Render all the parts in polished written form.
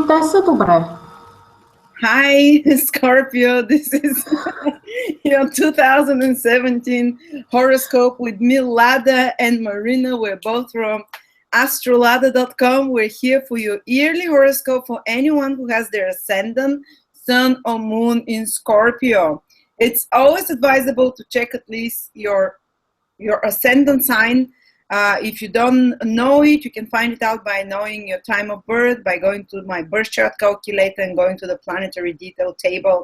чувате се добре. Hi, Scorpio. This is your 2017 horoscope with me, Lada and Marina. We're both from Astrolada.com. We're here for your yearly horoscope for anyone who has their ascendant, sun, or moon in Scorpio. It's always advisable to check at least your ascendant sign. If you don't know it, you can find it out by knowing your time of birth, by going to my birth chart calculator and going to the planetary detail table.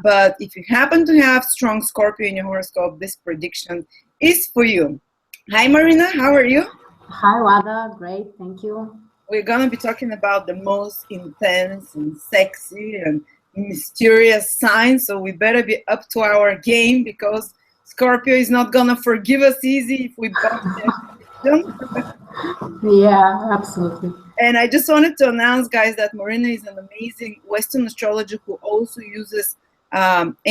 But if you happen to have strong Scorpio in your horoscope, this prediction is for you. Hi, Marina. How are you? Hi, Lada. Great. Thank you. We're going to be talking about the most intense and sexy and mysterious signs. So we better be up to our game because Scorpio is not gonna forgive us easy if we bump them. Yeah, absolutely. And I just wanted to announce, guys, that Marina is an amazing Western astrologer who also uses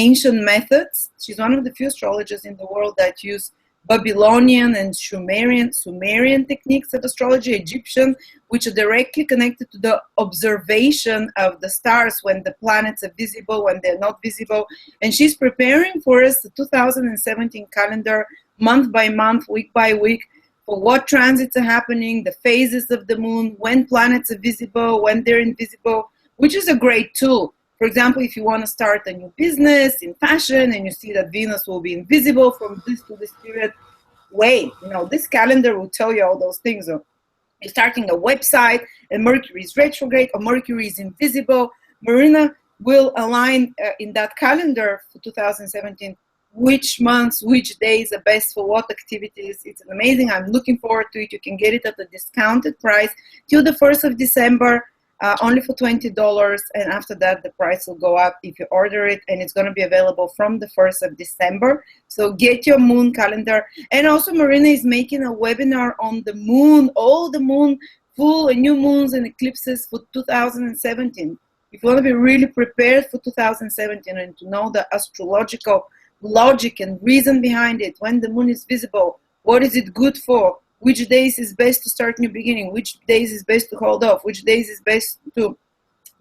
ancient methods. She's one of the few astrologers in the world that use Babylonian and Sumerian techniques of astrology, Egyptian, which are directly connected to the observation of the stars when the planets are visible, when they're not visible. And she's preparing for us the 2017 calendar, month by month, week by week, for what transits are happening, the phases of the moon, when planets are visible, when they're invisible, which is a great tool. For example, if you want to start a new business in fashion and you see that Venus will be invisible from this to this period, wait, this calendar will tell you all those things. Or you're starting a website and Mercury is retrograde or Mercury is invisible. Marina will align in that calendar for 2017 which months, which days are best for what activities. It's amazing. I'm looking forward to it. You can get it at a discounted price till the 1st of December. Only for $20, and after that the price will go up if you order it, and it's going to be available from the 1st of December. So get your moon calendar. And also Marina is making a webinar on the moon, all the moon full and new moons and eclipses for 2017. If you want to be really prepared for 2017 and to know the astrological logic and reason behind it, when the moon is visible, what is it good for, which days is best to start new beginning, which days is best to hold off, which days is best to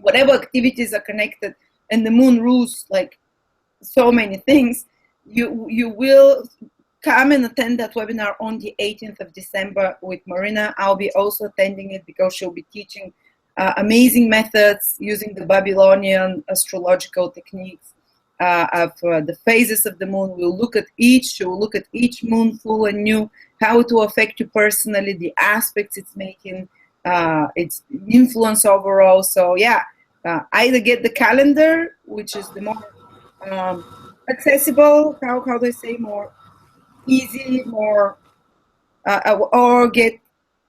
whatever activities are connected, and the moon rules like so many things. You will come and attend that webinar on the 18th of December with Marina. I'll be also attending it because she'll be teaching amazing methods using the Babylonian astrological techniques of the phases of the moon. She will look at each moon full and new, how it will affect you personally, the aspects it's making, its influence overall. So yeah, either get the calendar, which is the more accessible, how do I say, more easy, more, or get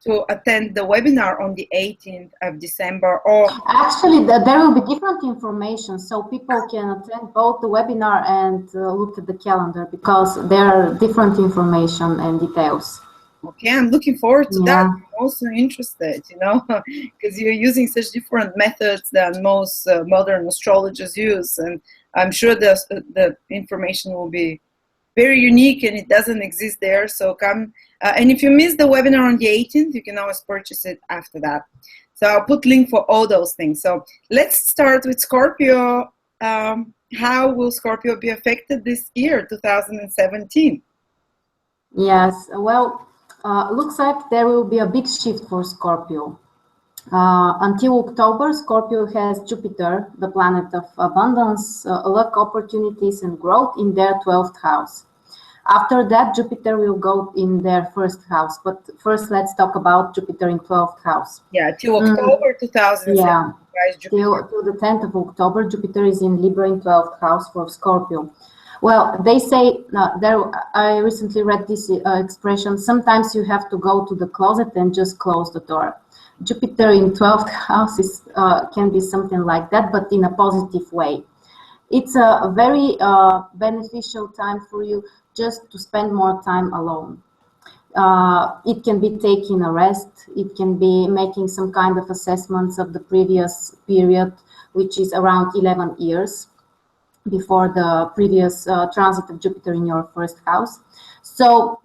to attend the webinar on the 18th of December. Or actually, there will be different information, so people can attend both the webinar and look at the calendar because there are different information and details. Okay, I'm looking forward to that. I'm also interested, because you're using such different methods than most modern astrologers use, and I'm sure the information will be very unique and it doesn't exist there. So come, and if you miss the webinar on the 18th, you can always purchase it after that. So I'll put link for all those things. So let's start with Scorpio. How will Scorpio be affected this year, 2017? Yes, well, looks like there will be a big shift for Scorpio. Until October, Scorpio has Jupiter, the planet of abundance, luck, opportunities, and growth in their 12th house. After that, Jupiter will go in their first house. But first, let's talk about Jupiter in 12th house. Yeah, till October 2007. Yeah, till the 10th of October, Jupiter is in Libra in 12th house for Scorpio. Well, they say, I recently read this expression, sometimes you have to go to the closet and just close the door. Jupiter in 12th house can be something like that, but in a positive way. It's a very beneficial time for you just to spend more time alone. It can be taking a rest. It can be making some kind of assessments of the previous period, which is around 11 years before the previous transit of Jupiter in your first house. So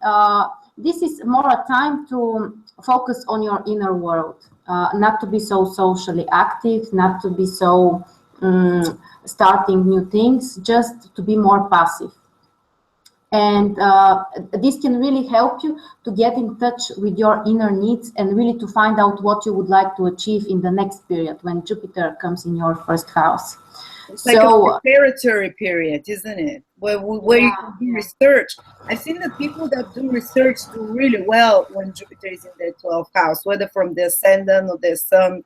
this is more a time to focus on your inner world. not to be so socially active, not to be so starting new things, just to be more passive. And this can really help you to get in touch with your inner needs and really to find out what you would like to achieve in the next period when Jupiter comes in your first house. It's like a preparatory period, isn't it? Where you can do research. I've seen that people that do research do really well when Jupiter is in their 12th house, whether from the ascendant or the sun.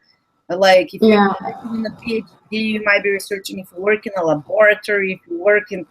Like if you're working in a PhD, you might be researching. If you work in a laboratory, if you work in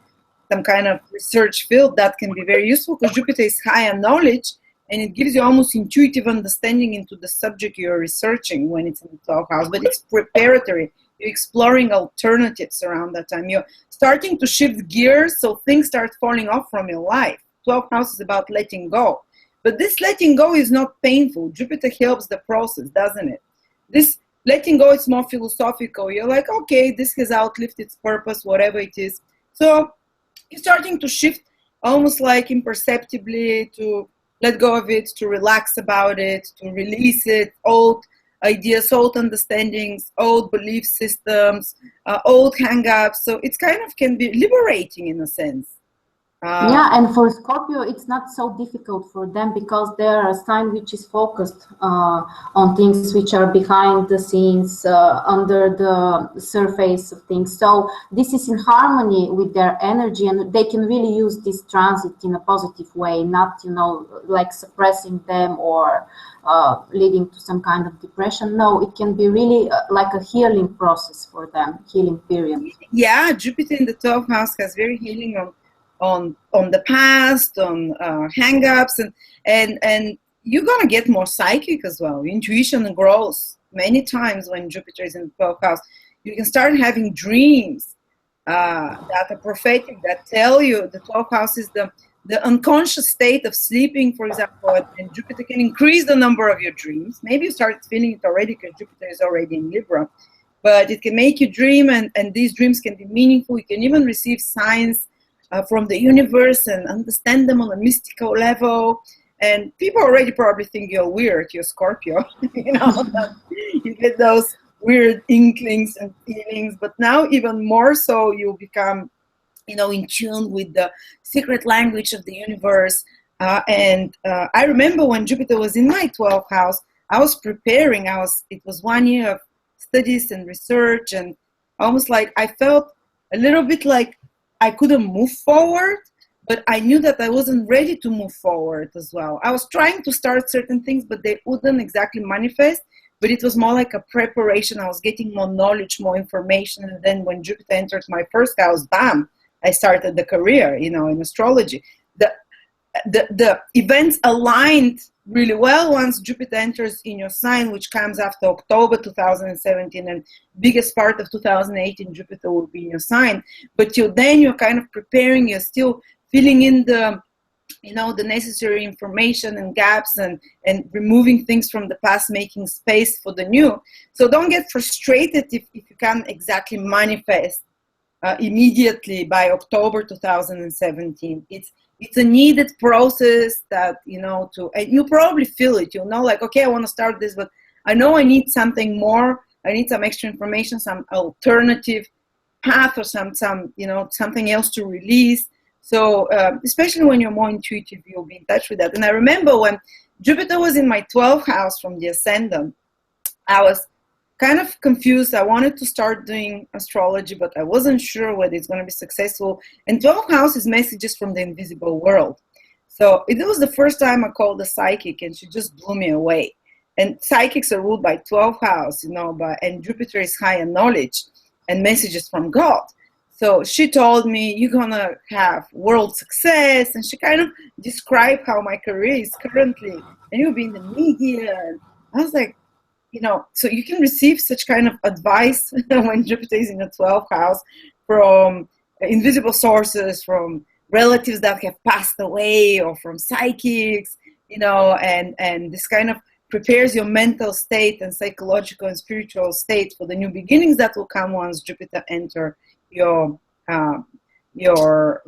some kind of research field, that can be very useful because Jupiter is high on knowledge and it gives you almost intuitive understanding into the subject you're researching when it's in the 12th house. But it's preparatory. You're exploring alternatives around that time. You're starting to shift gears, so things start falling off from your life. 12th house is about letting go. But this letting go is not painful. Jupiter helps the process, doesn't it? This letting go is more philosophical. You're like, okay, this has outlived its purpose, whatever it is. So you're starting to shift almost like imperceptibly to let go of it, to relax about it, to release it, old ideas, old understandings, old belief systems, old hang-ups. So it's kind of can be liberating in a sense. And for Scorpio, it's not so difficult for them because they're a sign which is focused on things which are behind the scenes, under the surface of things. So this is in harmony with their energy, and they can really use this transit in a positive way, not, like suppressing them or leading to some kind of depression. No, it can be really like a healing process for them, healing period. Yeah, Jupiter in the 12th house has very healing on the past, on hang-ups, and you're gonna get more psychic as well. Intuition grows many times when Jupiter is in the 12th house. You can start having dreams that are prophetic, that tell you the 12th house is the unconscious state of sleeping, for example, and Jupiter can increase the number of your dreams. Maybe you start feeling it already because Jupiter is already in Libra, but it can make you dream, and these dreams can be meaningful. You can even receive signs from the universe and understand them on a mystical level. And people already probably think you're weird, you're Scorpio. You get those weird inklings and feelings, but now even more so you become in tune with the secret language of the universe. And I remember when Jupiter was in my 12th house, I was preparing. It was 1 year of studies and research, and almost like I felt a little bit like I couldn't move forward, but I knew that I wasn't ready to move forward as well. I was trying to start certain things, but they wouldn't exactly manifest. But it was more like a preparation. I was getting more knowledge, more information. And then when Jupiter entered my first house, bam, I started the career, in astrology. The events aligned really well once Jupiter enters in your sign, which comes after October 2017, and biggest part of 2018 Jupiter will be in your sign. But till then, you're kind of preparing. You're still filling in the necessary information and gaps, and removing things from the past, making space for the new. So don't get frustrated if you can't exactly manifest immediately by October 2017. It's a needed process that, and you probably feel it, like, okay, I want to start this, but I know I need something more. I need some extra information, some alternative path, or something else to release. So especially when you're more intuitive, you'll be in touch with that. And I remember when Jupiter was in my 12th house from the ascendant, I was kind of confused. I wanted to start doing astrology, but I wasn't sure whether it's going to be successful. And 12th house is messages from the invisible world. So it was the first time I called a psychic, and she just blew me away. And psychics are ruled by 12th house, and Jupiter is high in knowledge and messages from God. So she told me, you're going to have world success. And she kind of described how my career is currently. And you'll be in the media. And I was like, so you can receive such kind of advice when Jupiter is in the 12th house from invisible sources, from relatives that have passed away, or from psychics, and this kind of prepares your mental state and psychological and spiritual state for the new beginnings that will come once Jupiter enter your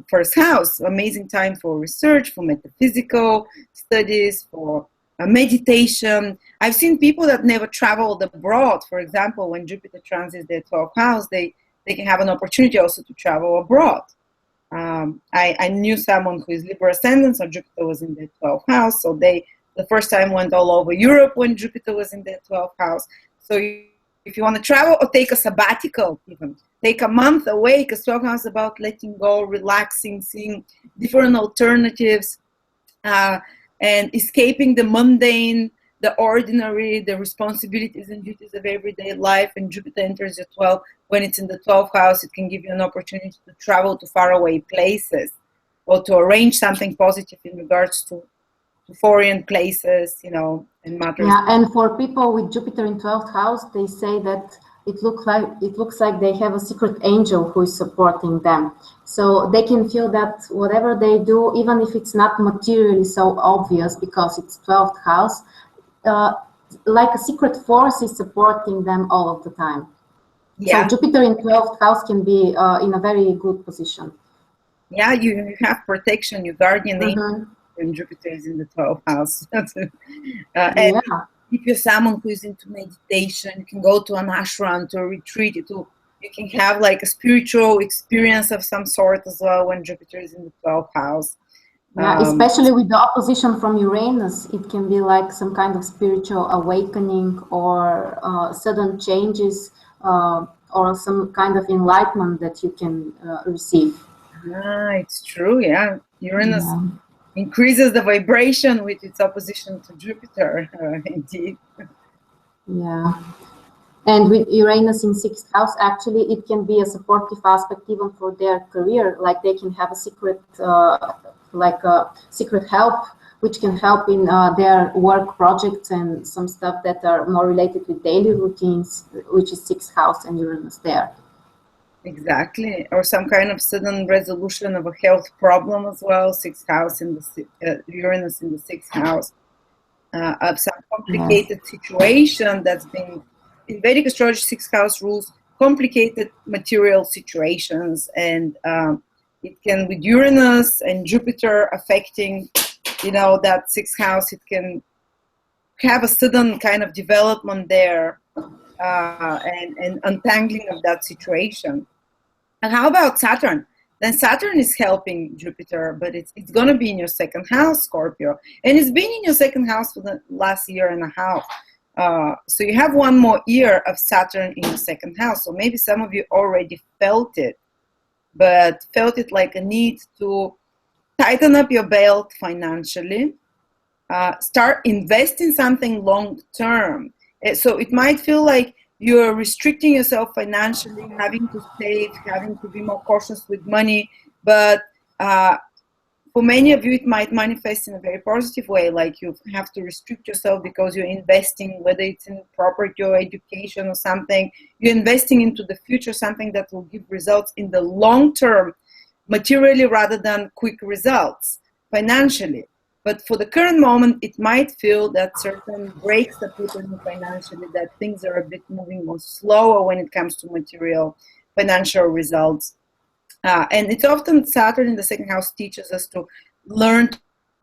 first house. Amazing time for research, for metaphysical studies, for meditation. I've seen people that never traveled abroad. For example, when Jupiter transits their 12th house, they can have an opportunity also to travel abroad. I knew someone who is Libra ascendant, so Jupiter was in their 12th house. So they, the first time, went all over Europe when Jupiter was in their 12th house. So if you want to travel or take a sabbatical, even take a month away, because 12th house is about letting go, relaxing, seeing different alternatives, and escaping the mundane, the ordinary, the responsibilities and duties of everyday life. And Jupiter enters your 12th. When it's in the 12th house, it can give you an opportunity to travel to faraway places or to arrange something positive in regards to foreign places, you know, and matters. Yeah, and for people with Jupiter in 12th house, they say that it looks like they have a secret angel who is supporting them. So they can feel that whatever they do, even if it's not materially so obvious because it's 12th house, like a secret force is supporting them all of the time. Yeah. So Jupiter in 12th house can be in a very good position. Yeah, you have protection, your guardian angel, when Jupiter is in the 12th house. And if you're someone who is into meditation, you can go to an ashram, to a retreat, you can have like a spiritual experience of some sort as well when Jupiter is in the 12th house. Yeah, especially with the opposition from Uranus, it can be like some kind of spiritual awakening or sudden changes or some kind of enlightenment that you can receive. It's true, yeah. Uranus increases the vibration with its opposition to Jupiter, indeed. Yeah. And with Uranus in 6th house, actually, it can be a supportive aspect even for their career. Like they can have a secret, secret help, which can help in their work projects and some stuff that are more related with daily routines, which is 6th house and Uranus there. Exactly, or some kind of sudden resolution of a health problem as well. 6th house in the Uranus in the 6th house, of some complicated situation that's been in Vedic astrology. 6th house rules complicated material situations, and it can, with Uranus and Jupiter affecting, you know, that 6th house, it can have a sudden kind of development there. And untangling of that situation. And how about Saturn? Then Saturn is helping Jupiter, but it's going to be in your 2nd house, Scorpio. And it's been in your 2nd house for the last year and a half. So you have one more year of Saturn in your 2nd house. So maybe some of you already felt it, but felt it like a need to tighten up your belt financially, start investing something long term. So it might feel like you're restricting yourself financially, having to save, having to be more cautious with money. But for many of you, it might manifest in a very positive way, like you have to restrict yourself because you're investing, whether it's in property or education or something. You're investing into the future, something that will give results in the long term, materially rather than quick results financially. But for the current moment, it might feel that certain breaks are put on you financially, that things are a bit moving more slower when it comes to material financial results. And it's often Saturn in the 2nd house teaches us to learn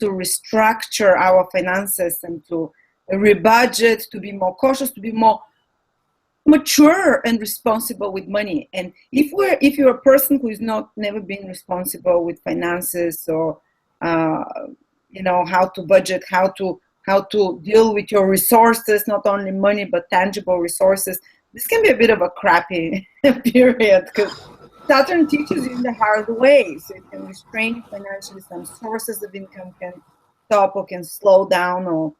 to restructure our finances and to rebudget, to be more cautious, to be more mature and responsible with money. And if you're a person who is never been responsible with finances, or you know, how to budget, how to deal with your resources, not only money but tangible resources, this can be a bit of a crappy period, because Saturn teaches you in the hard way. So it can restrain you financially. Some sources of income can stop or can slow down, or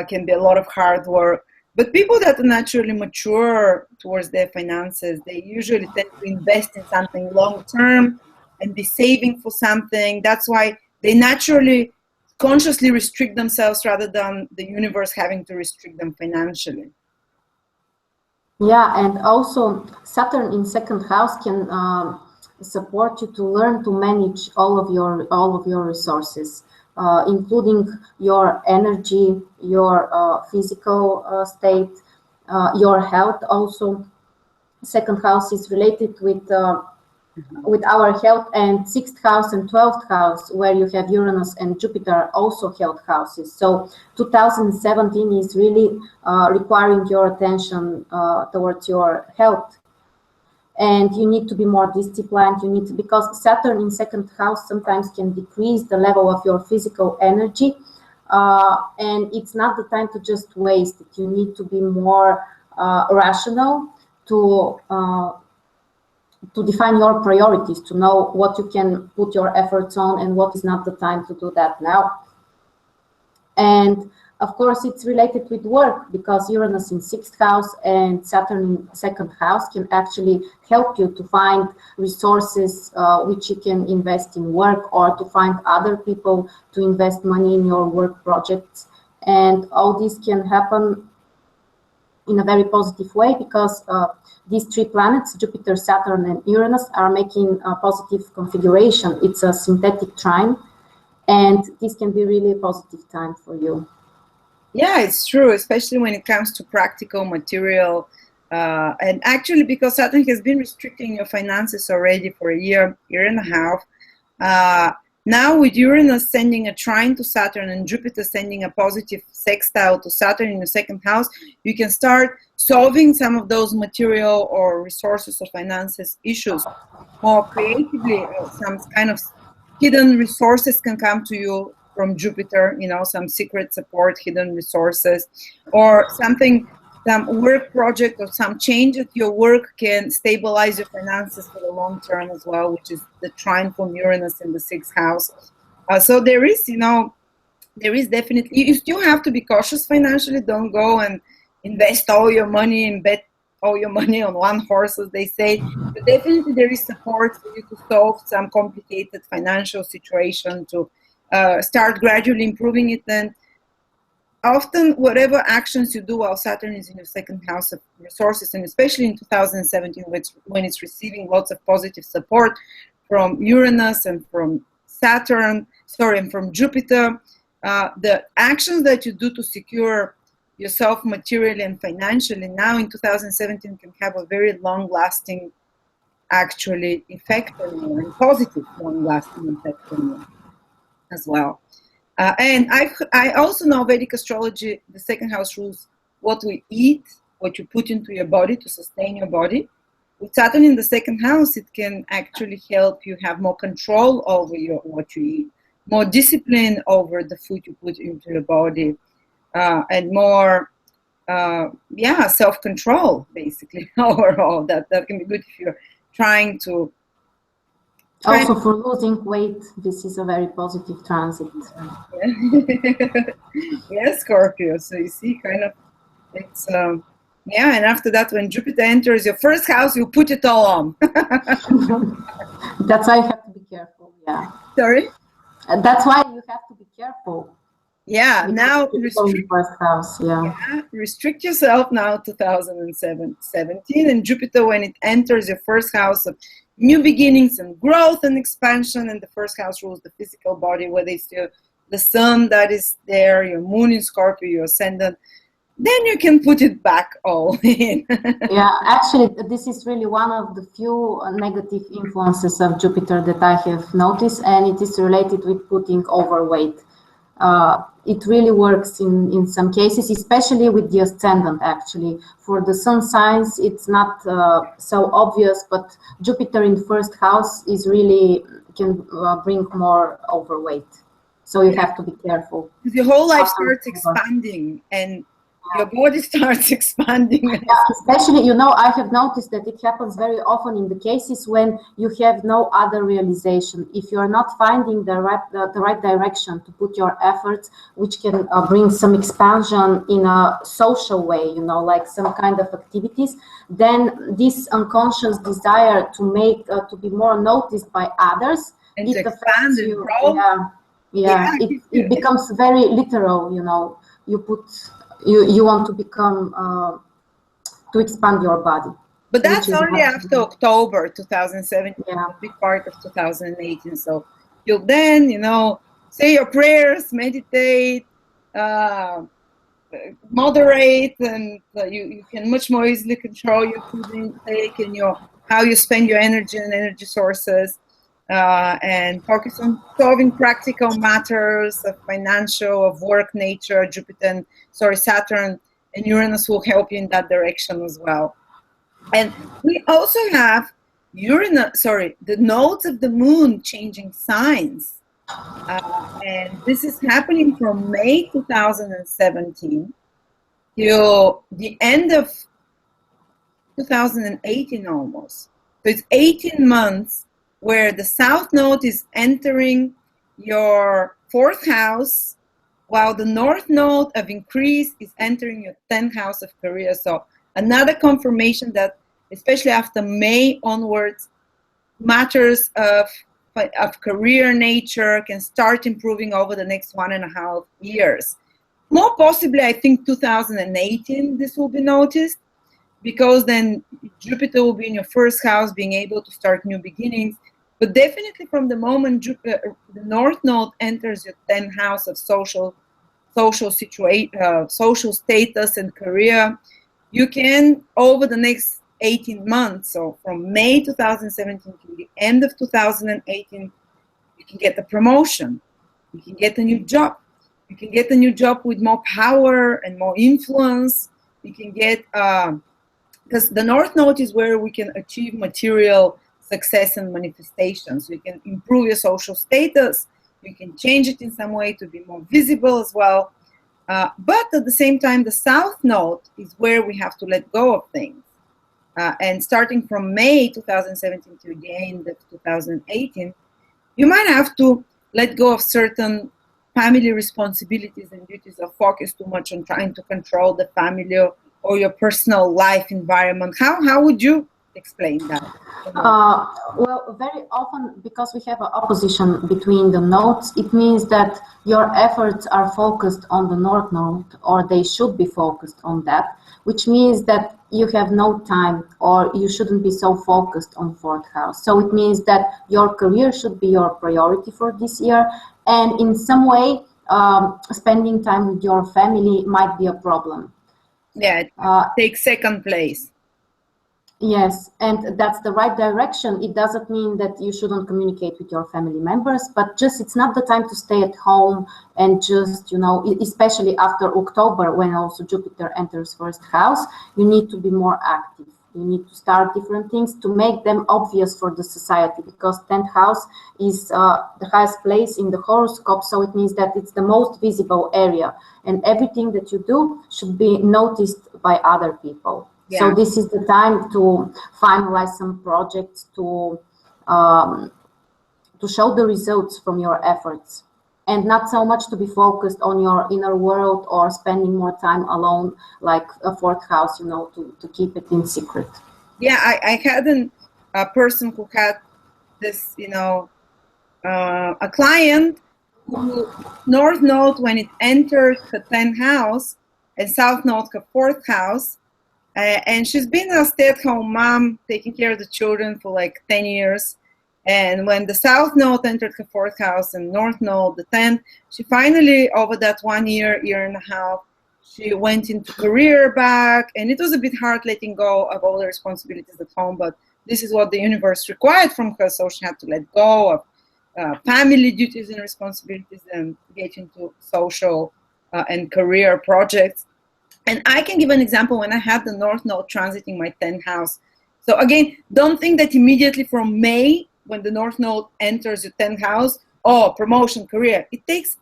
can be a lot of hard work. But people that are naturally mature towards their finances, they usually tend to invest in something long term and be saving for something. That's why they naturally consciously restrict themselves rather than the universe having to restrict them financially. Yeah, and also Saturn in 2nd house can support you to learn to manage all of your resources, including your energy, your physical state, your health. Also, 2nd house is related with with our health, and sixth house and 12th house, where you have Uranus and Jupiter, are also health houses. So 2017 is really requiring your attention towards your health. And you need to be more disciplined. You need to, because Saturn in second house sometimes can decrease the level of your physical energy. And it's not the time to just waste it. You need to be more rational to define your priorities, to know what you can put your efforts on and what is not the time to do that now. And of course, it's related with work, because Uranus in sixth house and Saturn in second house can actually help you to find resources which you can invest in work, or to find other people to invest money in your work projects. And all this can happen in a very positive way, because these three planets, Jupiter, Saturn, and Uranus, are making a positive configuration. It's a synthetic trine, and this can be really a positive time for you. Yeah, it's true, especially when it comes to practical material. And actually, because Saturn has been restricting your finances already for a year and a half, now with Uranus sending a trine to Saturn and Jupiter sending a positive sextile to Saturn in the second house, you can start solving some of those material or resources or finances issues more creatively. Some kind of hidden resources can come to you from Jupiter, you know, some secret support, hidden resources, or something, some work project or some change at your work can stabilize your finances for the long term as well, which is the trine from Uranus in the sixth house. So there is, you know, there is definitely, you still have to be cautious financially. Don't go and invest all your money and bet all your money on one horse, as they say. But definitely there is support for you to solve some complicated financial situation, to start gradually improving it. And often, whatever actions you do while Saturn is in your second house of resources, and especially in 2017, when it's receiving lots of positive support from Uranus and from Saturn, and from Jupiter, the actions that you do to secure yourself materially and financially now in 2017 can have a very long-lasting, actually, effect on you, and positive long-lasting effect on you as well. And I also know Vedic astrology, the second house rules what we eat, what you put into your body to sustain your body. With Saturn in the second house, it can actually help you have more control over what you eat, more discipline over the food you put into your body, and more, self-control, basically, overall. That can be good if you're trying to... Also, for losing weight, this is a very positive transit. Yes, Scorpio. So you see, kind of, it's, and after that, when Jupiter enters your first house, you put it all on. That's why you have to be careful, yeah. Sorry? That's why you have to be careful. Yeah, now restrict yourself now 2017, and Jupiter, when it enters your first house of new beginnings and growth and expansion, and the first house rules the physical body, whether it's the sun that is there, your moon in Scorpio, your ascendant, then you can put it back all in. Yeah, actually, this is really one of the few negative influences of Jupiter that I have noticed, and it is related with putting overweight. It really works in some cases, especially with the ascendant, actually. For the sun signs, it's not so obvious, but Jupiter in the first house is really can bring more overweight. So you have to be careful. Your whole life starts expanding, and your body starts expanding. Yeah, especially, I have noticed that it happens very often in the cases when you have no other realization. If you are not finding the right direction to put your efforts, which can bring some expansion in a social way, like some kind of activities, then this unconscious desire to make to be more noticed by others, and it affects you. It becomes very literal. You want to become to expand your body. But that's only after October 2017, a big part of 2018. So you'll then, say your prayers, meditate, moderate, and you can much more easily control your food intake and your how you spend your energy and energy sources, and focus on solving practical matters of financial, of work nature. Saturn and Uranus will help you in that direction as well. And we also have the nodes of the moon changing signs. And this is happening from May 2017 till the end of 2018 almost. So it's 18 months where the South Node is entering your 4th house, while the North Node of increase is entering your 10th house of career. So another confirmation that, especially after May onwards, matters of career nature can start improving over the next 1.5 years. More possibly, I think 2018 this will be noticed, because then Jupiter will be in your 1st house, being able to start new beginnings. But definitely from the moment the North Node enters your 10th house of social status and career, you can, over the next 18 months, so from May 2017 to the end of 2018, you can get a promotion, you can get a new job, you can get a new job with more power and more influence. You can get, because the North Node is where we can achieve material success and manifestation. So you can improve your social status, you can change it in some way to be more visible as well. But at the same time, the South Node is where we have to let go of things. And starting from May 2017 to the end of 2018, you might have to let go of certain family responsibilities and duties, or focus too much on trying to control the family or your personal life environment. How would you explain that? Well, very often, because we have an opposition between the nodes, it means that your efforts are focused on the North Node, or they should be focused on that, which means that you have no time, or you shouldn't be so focused on 4th house. So it means that your career should be your priority for this year, and in some way, spending time with your family might be a problem. Yeah, it takes 2nd place. Yes, and that's the right direction. It doesn't mean that you shouldn't communicate with your family members, but just it's not the time to stay at home and just, especially after October, when also Jupiter enters 1st house, you need to be more active. You need to start different things to make them obvious for the society, because 10th house is the highest place in the horoscope, so it means that it's the most visible area, and everything that you do should be noticed by other people. Yeah. So this is the time to finalize some projects, to show the results from your efforts, and not so much to be focused on your inner world or spending more time alone, like a 4th house, to keep it in secret. Yeah, I had a person who had this, a client who North Node, when it entered her 10th house, and South Node her 4th house, and she's been a stay-at-home mom, taking care of the children for like 10 years. And when the South Node entered her 4th house and North Node the 10th, she finally, over that 1 year, year and a half, she went into career back. And it was a bit hard letting go of all the responsibilities at home, but this is what the universe required from her. So she had to let go of family duties and responsibilities and get into social and career projects. And I can give an example when I had the North Node transiting my 10th house. So again, don't think that immediately from May, when the North Node enters your 10th house, promotion, career. It takes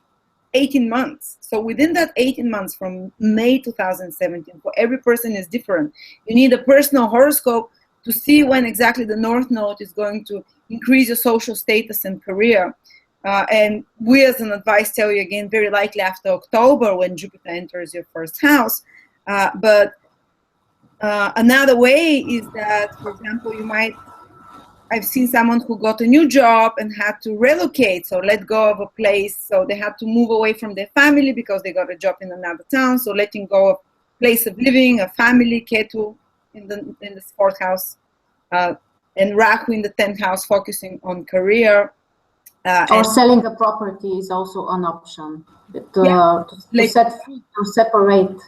18 months. So within that 18 months from May 2017, for every person is different. You need a personal horoscope to see when exactly the North Node is going to increase your social status and career. And we as an advice tell you again, very likely after October when Jupiter enters your 1st house. But another way is that, for example, I've seen someone who got a new job and had to relocate, so let go of a place. So they had to move away from their family because they got a job in another town. So letting go of place of living, a family, Ketu in the 4th house, and Rahu in the 10th house, focusing on career. Or selling a property is also an option to set free, to separate,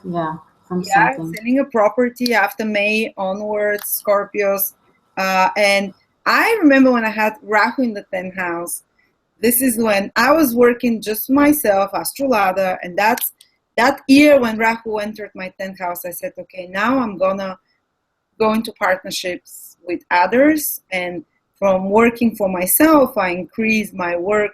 from something. Selling a property after May onwards, Scorpios. And I remember when I had Rahu in the 10th house, this is when I was working just myself, Astrolada, and that year when Rahu entered my 10th house, I said, okay, now I'm gonna go into partnerships with others, and from working for myself, I increased my work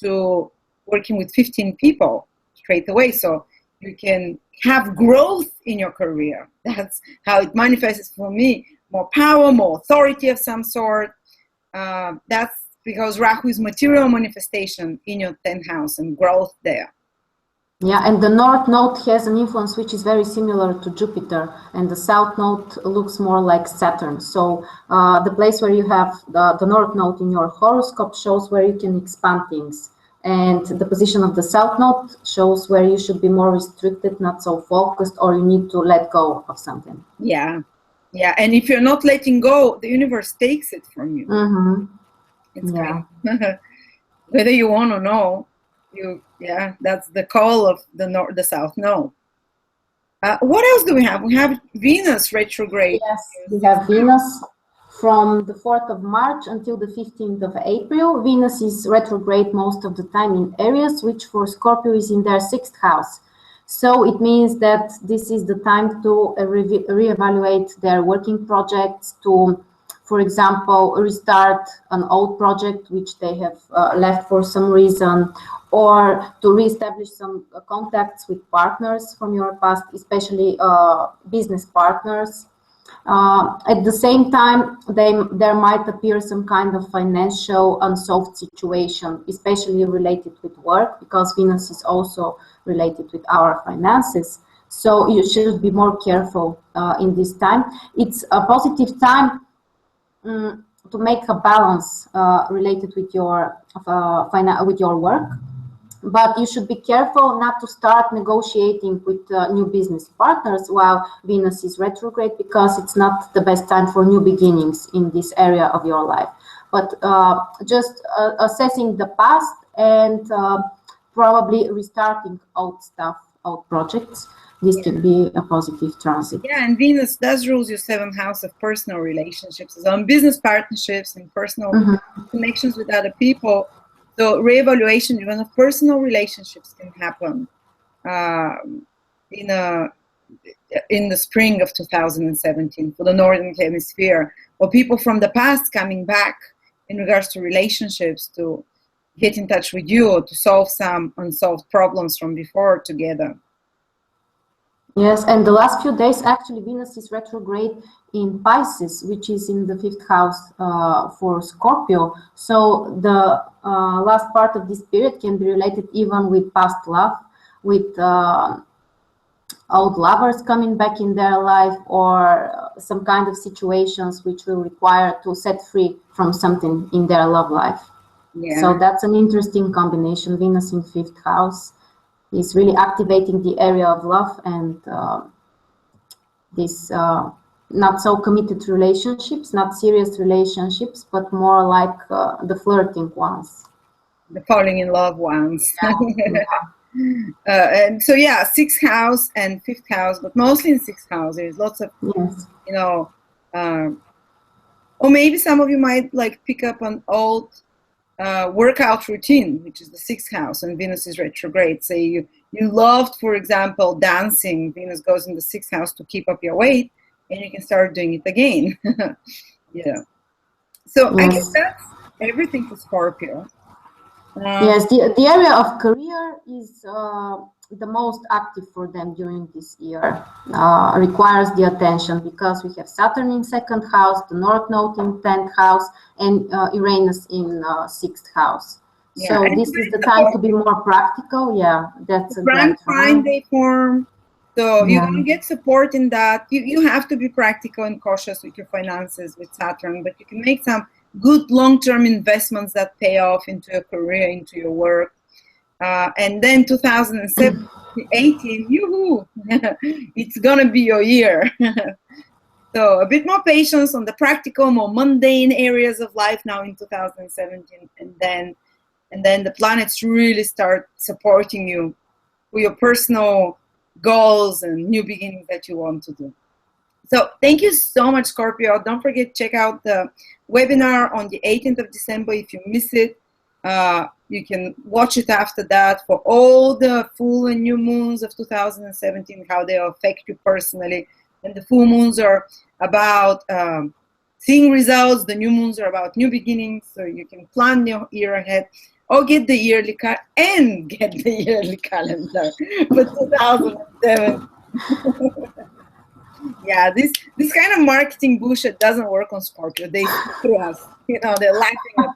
to working with 15 people straight away. So you can have growth in your career. That's how it manifests for me. More power, more authority of some sort. That's because Rahu is material manifestation in your 10th house and growth there. Yeah, and the North Node has an influence which is very similar to Jupiter, and the South Node looks more like Saturn. So the place where you have the North Node in your horoscope shows where you can expand things. And the position of the South Node shows where you should be more restricted, not so focused, or you need to let go of something. Yeah, yeah. And if you're not letting go, the universe takes it from you. Mm-hmm. It's Yeah. great. Whether you want or no, that's the call of the South Node. What else do we have? We have Venus retrograde. Yes, we have Venus from the 4th of March until the 15th of April. Venus is retrograde most of the time in Aries, which for Scorpio is in their 6th house. So it means that this is the time to reevaluate their working projects, to, for example, restart an old project which they have left for some reason, or to reestablish some contacts with partners from your past, especially business partners. At the same time, there might appear some kind of financial unsolved situation, especially related with work, because Venus is also related with our finances. So you should be more careful in this time. It's a positive time to make a balance related with your work. But you should be careful not to start negotiating with new business partners while Venus is retrograde, because it's not the best time for new beginnings in this area of your life. But just assessing the past and probably restarting old stuff, old projects. This can be a positive transit. Yeah, and Venus does rule your 7th house of personal relationships, so on business partnerships and personal connections with other people. So reevaluation even of personal relationships can happen in the spring of 2017 for the Northern Hemisphere, or people from the past coming back in regards to relationships to get in touch with you or to solve some unsolved problems from before together. Yes, and the last few days, actually, Venus is retrograde in Pisces, which is in the 5th house for Scorpio. So the last part of this period can be related even with past love, with old lovers coming back in their life, or some kind of situations which will require to set free from something in their love life. Yeah. So that's an interesting combination. Venus in 5th house is really activating the area of love and this not so committed relationships, not serious relationships, but more like the flirting ones. The falling in love ones. Yeah. And so, 6th house and 5th house, but mostly in 6th house. There's lots of, or maybe some of you might like pick up an old workout routine, which is the 6th house, and Venus is retrograde. Say you loved, for example, dancing. Venus goes in the 6th house to keep up your weight, and you can start doing it again. So I guess that's everything for Scorpio. Yes, the area of career is the most active for them during this year. Requires the attention because we have Saturn in 2nd house, the North Node in 10th house, and Uranus in 6th house. So this is the time to be more practical. Yeah, that's a grand trine they form. So you're going to get support in that. You have to be practical and cautious with your finances with Saturn, but you can make some good long-term investments that pay off into your career, into your work. And then 2018, yoo-hoo, it's going to be your year. So a bit more patience on the practical, more mundane areas of life now in 2017. And then the planets really start supporting you for your personal goals and new beginnings that you want to do. So thank you so much, Scorpio. Don't forget, check out the webinar on the 18th of December. If you miss it, you can watch it after that for all the full and new moons of 2017, how they affect you personally. And the full moons are about seeing results. The new moons are about new beginnings, so you can plan your year ahead, or get the yearly calendar for 2007. Yeah, this kind of marketing bullshit doesn't work on Scorpio. They through us, they're laughing at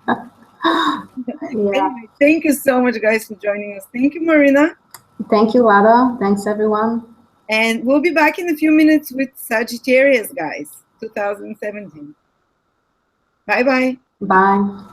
us. Yeah. Anyway, thank you so much, guys, for joining us. Thank you, Marina. Thank you, Lada. Thanks, everyone. And we'll be back in a few minutes with Sagittarius, guys, 2017. Bye-bye. Bye.